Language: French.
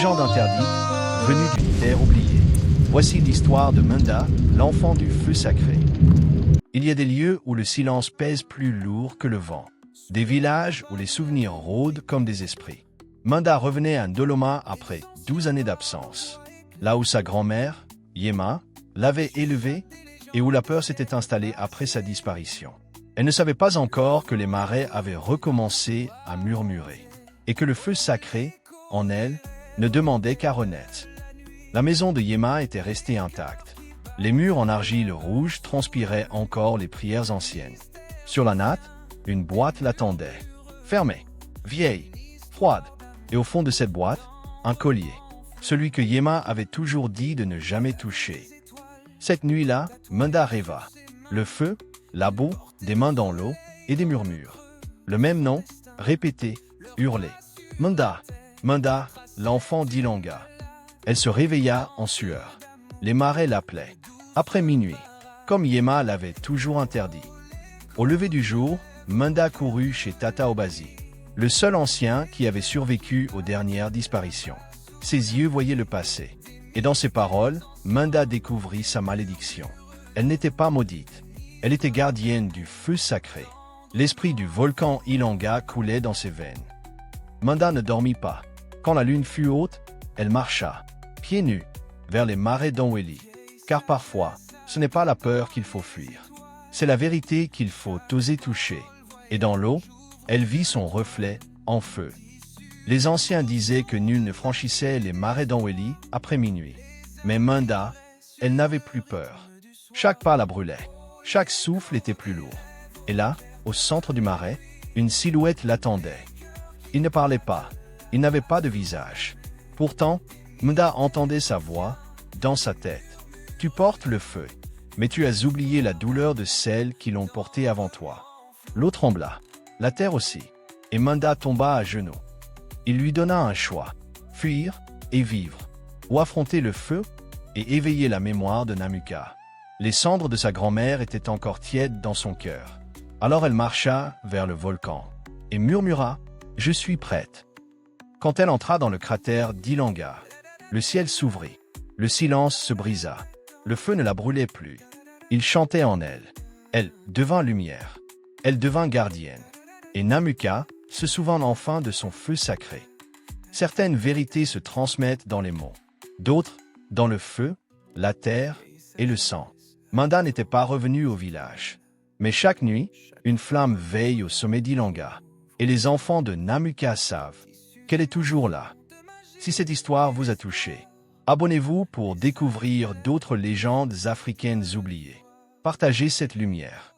Légende interdite, venue d'une terre oubliée. Voici l'histoire de Munda, l'enfant du feu sacré. Il y a des lieux où le silence pèse plus lourd que le vent. Des villages où les souvenirs rôdent comme des esprits. Munda revenait à Ndoloma après 12 années d'absence. Là où sa grand-mère, Yema, l'avait élevé et où la peur s'était installée après sa disparition. Elle ne savait pas encore que les marais avaient recommencé à murmurer et que le feu sacré, en elle, ne demandait qu'à renaître. La maison de Yema était restée intacte. Les murs en argile rouge transpiraient encore les prières anciennes. Sur la natte, une boîte l'attendait. Fermée, vieille, froide. Et au fond de cette boîte, un collier. Celui que Yema avait toujours dit de ne jamais toucher. Cette nuit-là, Munda rêva. Le feu, la boue, des mains dans l'eau et des murmures. Le même nom, répété, hurlé. Munda, Munda, l'enfant d'Ilanga. Elle se réveilla en sueur. Les marais l'appelaient. Après minuit, comme Yema l'avait toujours interdit. Au lever du jour, Munda courut chez Tata Obazi, le seul ancien qui avait survécu aux dernières disparitions. Ses yeux voyaient le passé. Et dans ses paroles, Munda découvrit sa malédiction. Elle n'était pas maudite. Elle était gardienne du feu sacré. L'esprit du volcan Ilanga coulait dans ses veines. Munda ne dormit pas. Quand la lune fut haute, elle marcha, pieds nus, vers les marais d'Onweli. Car parfois, ce n'est pas la peur qu'il faut fuir. C'est la vérité qu'il faut oser toucher. Et dans l'eau, elle vit son reflet en feu. Les anciens disaient que nul ne franchissait les marais d'Onweli après minuit. Mais Munda, elle n'avait plus peur. Chaque pas la brûlait. Chaque souffle était plus lourd. Et là, au centre du marais, une silhouette l'attendait. Il ne parlait pas. Il n'avait pas de visage. Pourtant, Munda entendait sa voix dans sa tête. Tu portes le feu, mais tu as oublié la douleur de celles qui l'ont porté avant toi. L'eau trembla, la terre aussi, et Munda tomba à genoux. Il lui donna un choix, fuir et vivre, ou affronter le feu et éveiller la mémoire de Namuka. Les cendres de sa grand-mère étaient encore tièdes dans son cœur. Alors elle marcha vers le volcan et murmura « Je suis prête ». Quand elle entra dans le cratère d'Ilanga, le ciel s'ouvrit, le silence se brisa, le feu ne la brûlait plus. Il chantait en elle. Elle devint lumière. Elle devint gardienne. Et Namuka se souvint enfin de son feu sacré. Certaines vérités se transmettent dans les mots, d'autres dans le feu, la terre et le sang. Munda n'était pas revenu au village. Mais chaque nuit, une flamme veille au sommet d'Ilanga. Et les enfants de Namuka savent qu'elle est toujours là. Si cette histoire vous a touché, abonnez-vous pour découvrir d'autres légendes africaines oubliées. Partagez cette lumière.